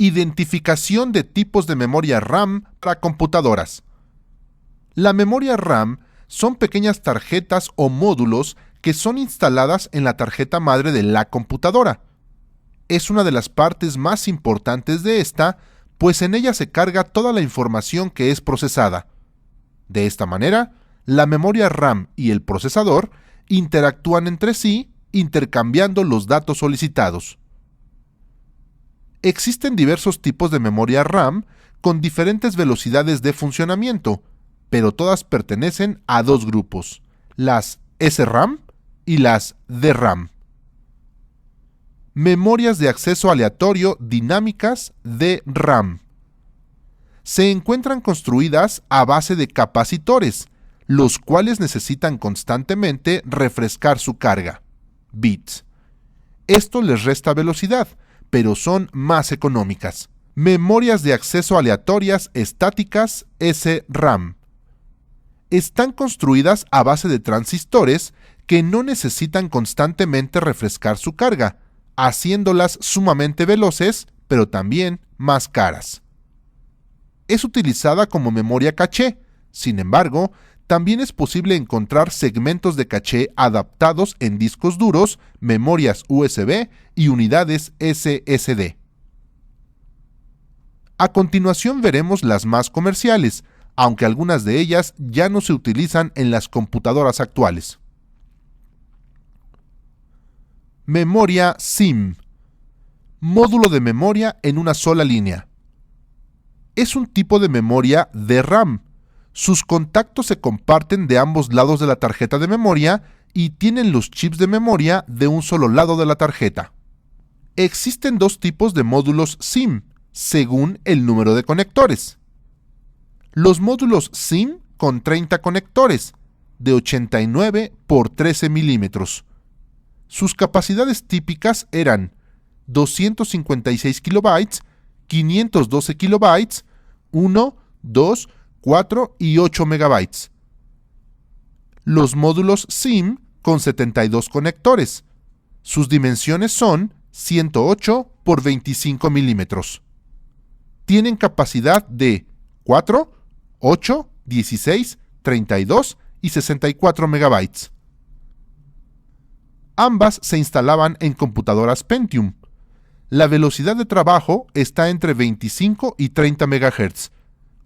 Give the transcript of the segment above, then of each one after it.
Identificación de tipos de memoria RAM para computadoras. La memoria RAM son pequeñas tarjetas o módulos que son instaladas en la tarjeta madre de la computadora. Es una de las partes más importantes de esta, pues en ella se carga toda la información que es procesada. De esta manera, la memoria RAM y el procesador interactúan entre sí, intercambiando los datos solicitados. Existen diversos tipos de memoria RAM con diferentes velocidades de funcionamiento, pero todas pertenecen a dos grupos, las SRAM y las DRAM. Memorias de acceso aleatorio dinámicas DRAM. Se encuentran construidas a base de capacitores, los cuales necesitan constantemente refrescar su carga, bits. Esto les resta velocidad, pero son más económicas. Memorias de acceso aleatorias estáticas SRAM. Están construidas a base de transistores que no necesitan constantemente refrescar su carga, haciéndolas sumamente veloces, pero también más caras. Es utilizada como memoria caché, sin embargo, también es posible encontrar segmentos de caché adaptados en discos duros, memorias USB y unidades SSD. A continuación veremos las más comerciales, aunque algunas de ellas ya no se utilizan en las computadoras actuales. Memoria SIM. Módulo de memoria en una sola línea. Es un tipo de memoria DRAM. Sus contactos se comparten de ambos lados de la tarjeta de memoria y tienen los chips de memoria de un solo lado de la tarjeta. Existen dos tipos de módulos SIM, según el número de conectores. Los módulos SIM con 30 conectores, de 89 por 13 milímetros. Sus capacidades típicas eran 256 kilobytes, 512 kilobytes, 1, 2, 4 y 8 megabytes. Los módulos SIM con 72 conectores. Sus dimensiones son 108 por 25 milímetros. Tienen capacidad de 4, 8, 16, 32 y 64 megabytes. Ambas se instalaban en computadoras Pentium. La velocidad de trabajo está entre 25 y 30 MHz,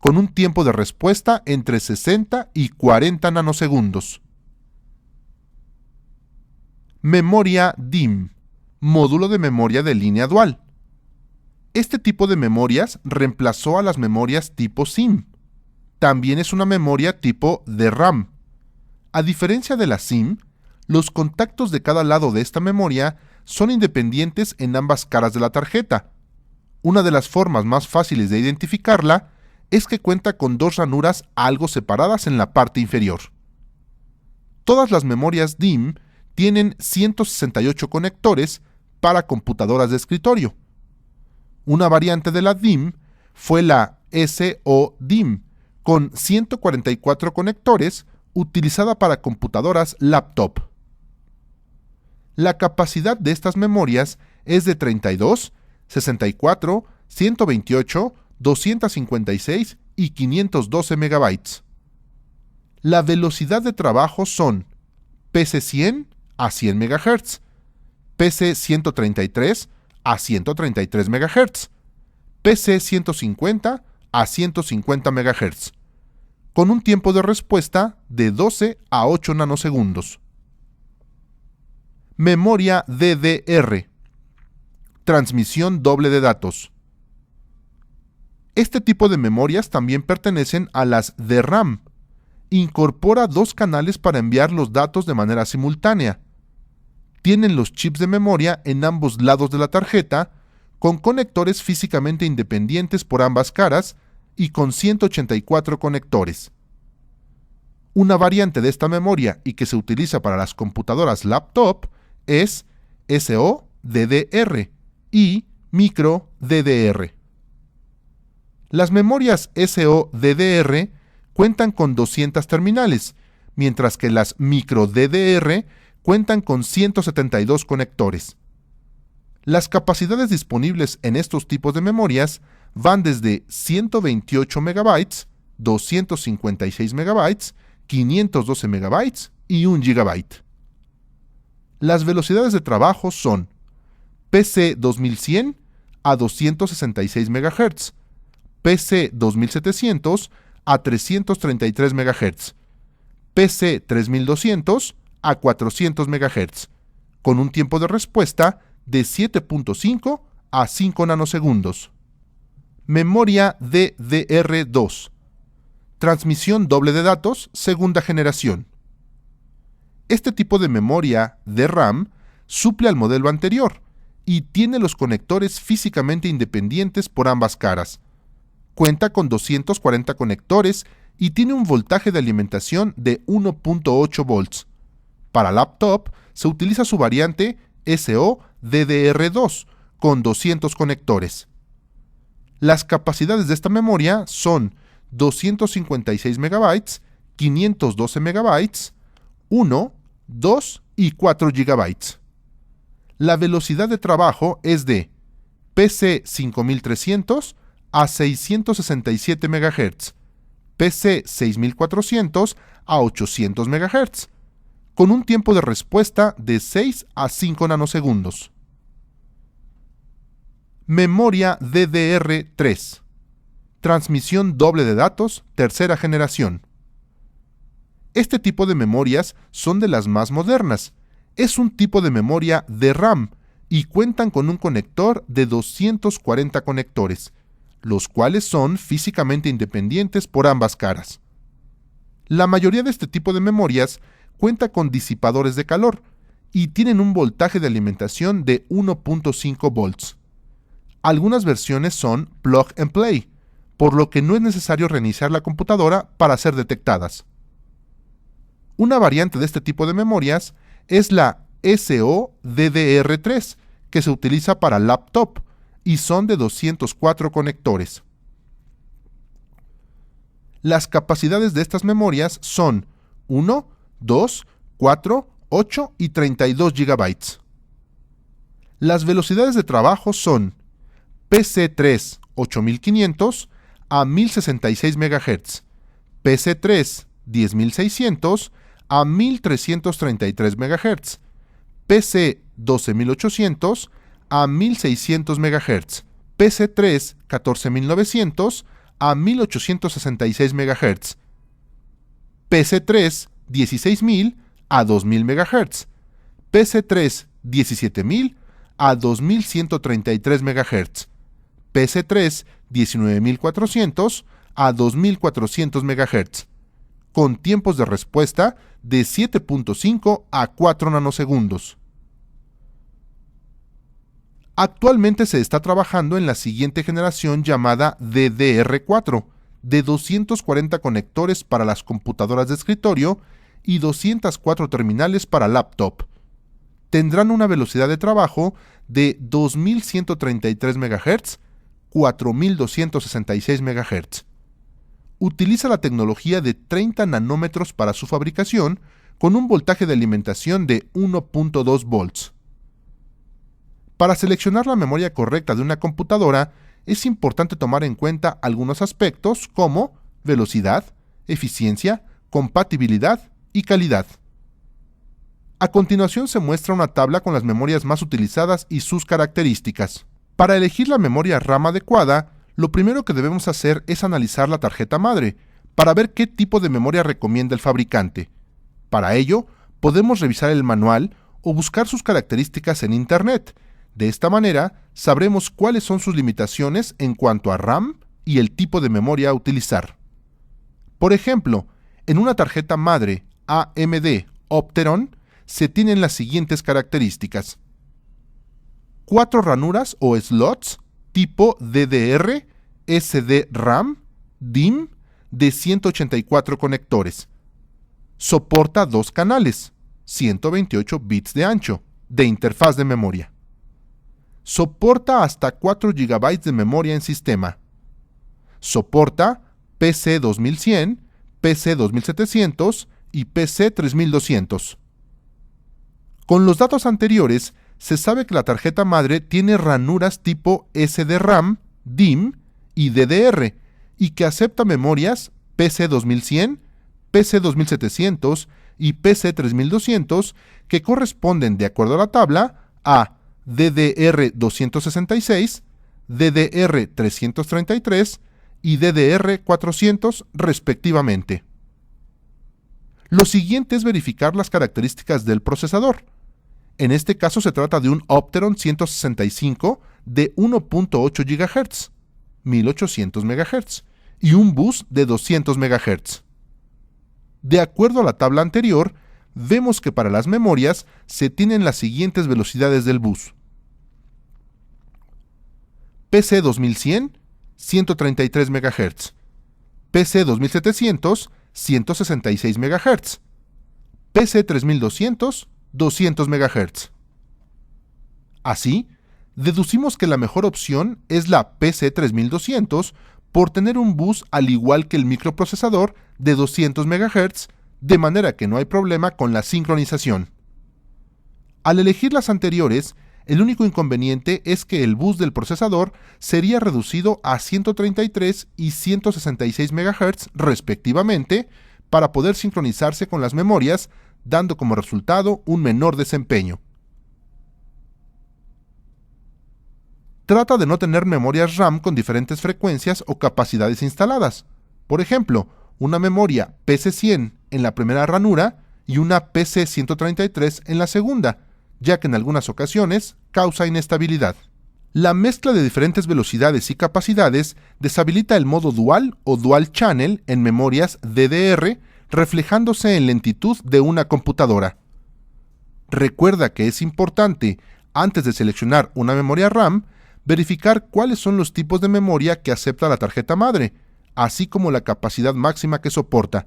con un tiempo de respuesta entre 60 y 40 nanosegundos. Memoria DIMM, módulo de memoria de línea dual. Este tipo de memorias reemplazó a las memorias tipo SIM. También es una memoria tipo DRAM. A diferencia de la SIM, los contactos de cada lado de esta memoria son independientes en ambas caras de la tarjeta. Una de las formas más fáciles de identificarla es que cuenta con dos ranuras algo separadas en la parte inferior. Todas las memorias DIMM tienen 168 conectores para computadoras de escritorio. Una variante de la DIMM fue la SO-DIMM, con 144 conectores, utilizada para computadoras laptop. La capacidad de estas memorias es de 32, 64, 128, 256 y 512 megabytes. La velocidad de trabajo son PC100 a 100 MHz, PC133 a 133 MHz, PC150 a 150 MHz, con un tiempo de respuesta de 12 a 8 nanosegundos. Memoria DDR. Transmisión doble de datos. Este tipo de memorias también pertenecen a las DRAM. Incorpora dos canales para enviar los datos de manera simultánea. Tienen los chips de memoria en ambos lados de la tarjeta, con conectores físicamente independientes por ambas caras y con 184 conectores. Una variante de esta memoria y que se utiliza para las computadoras laptop es SO-DDR y micro DDR. Las memorias SO-DDR cuentan con 200 terminales, mientras que las micro DDR cuentan con 172 conectores. Las capacidades disponibles en estos tipos de memorias van desde 128 MB, 256 MB, 512 MB y 1 GB. Las velocidades de trabajo son PC 2100 a 266 MHz, PC 2700 a 333 MHz, PC 3200 a 400 MHz, con un tiempo de respuesta de 7.5 a 5 nanosegundos. Memoria DDR2. Transmisión doble de datos, segunda generación. Este tipo de memoria DRAM suple al modelo anterior y tiene los conectores físicamente independientes por ambas caras. Cuenta con 240 conectores y tiene un voltaje de alimentación de 1.8 volts. Para laptop se utiliza su variante SO-DDR2 con 200 conectores. Las capacidades de esta memoria son 256 MB, 512 MB, 1, 2 y 4 GB. La velocidad de trabajo es de PC 5300 a 667 MHz, PC 6400 a 800 MHz, con un tiempo de respuesta de 6 a 5 nanosegundos. Memoria DDR3. Transmisión doble de datos, tercera generación. Este tipo de memorias son de las más modernas. Es un tipo de memoria DRAM y cuentan con un conector de 240 conectores, los cuales son físicamente independientes por ambas caras. La mayoría de este tipo de memorias cuenta con disipadores de calor y tienen un voltaje de alimentación de 1.5 volts. Algunas versiones son plug and play, por lo que no es necesario reiniciar la computadora para ser detectadas. Una variante de este tipo de memorias es la SO-DDR3, que se utiliza para laptop y son de 204 conectores. Las capacidades de estas memorias son 1, 2, 4, 8 y 32 GB. Las velocidades de trabajo son PC3 8500 a 1066 MHz, PC3 10600 a 1333 MHz, PC 12800 a 1600 MHz, PC3 14900 a 1866 MHz, PC3 16000 a 2000 MHz, PC3 17000 a 2133 MHz, PC3 19400 a 2400 MHz, con tiempos de respuesta de 7.5 a 4 nanosegundos. Actualmente se está trabajando en la siguiente generación llamada DDR4, de 240 conectores para las computadoras de escritorio y 204 terminales para laptop. Tendrán una velocidad de trabajo de 2133 MHz, 4266 MHz. Utiliza la tecnología de 30 nanómetros para su fabricación, con un voltaje de alimentación de 1.2 volts. Para seleccionar la memoria correcta de una computadora, es importante tomar en cuenta algunos aspectos como velocidad, eficiencia, compatibilidad y calidad. A continuación se muestra una tabla con las memorias más utilizadas y sus características. Para elegir la memoria RAM adecuada, lo primero que debemos hacer es analizar la tarjeta madre, para ver qué tipo de memoria recomienda el fabricante. Para ello, podemos revisar el manual o buscar sus características en Internet. De esta manera, sabremos cuáles son sus limitaciones en cuanto a RAM y el tipo de memoria a utilizar. Por ejemplo, en una tarjeta madre AMD Opteron se tienen las siguientes características: 4 ranuras o slots tipo DDR, SDRAM, DIMM de 184 conectores. Soporta 2 canales, 128 bits de ancho, de interfaz de memoria. Soporta hasta 4 GB de memoria en sistema. Soporta PC 2100, PC 2700 y PC 3200. Con los datos anteriores, se sabe que la tarjeta madre tiene ranuras tipo SDRAM, DIMM y DDR, y que acepta memorias PC2100, PC2700 y PC3200 que corresponden, de acuerdo a la tabla, a DDR266, DDR333 y DDR400 respectivamente. Lo siguiente es verificar las características del procesador. En este caso se trata de un Opteron 165 de 1.8 GHz, 1800 MHz, y un bus de 200 MHz. De acuerdo a la tabla anterior, vemos que para las memorias se tienen las siguientes velocidades del bus. PC2100, 133 MHz, PC2700, 166 MHz, PC3200, 200 MHz. Así, deducimos que la mejor opción es la PC3200 por tener un bus al igual que el microprocesador de 200 MHz, de manera que no hay problema con la sincronización. Al elegir las anteriores, el único inconveniente es que el bus del procesador sería reducido a 133 y 166 MHz respectivamente para poder sincronizarse con las memorias, dando como resultado un menor desempeño. Trata de no tener memorias RAM con diferentes frecuencias o capacidades instaladas. Por ejemplo, una memoria PC100 en la primera ranura y una PC133 en la segunda, ya que en algunas ocasiones causa inestabilidad. La mezcla de diferentes velocidades y capacidades deshabilita el modo dual o dual channel en memorias DDR, reflejándose en lentitud de una computadora. Recuerda que es importante, antes de seleccionar una memoria RAM, verificar cuáles son los tipos de memoria que acepta la tarjeta madre, así como la capacidad máxima que soporta.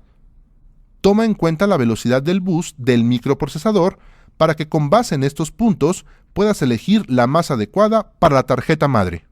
Toma en cuenta la velocidad del bus del microprocesador para que con base en estos puntos puedas elegir la más adecuada para la tarjeta madre.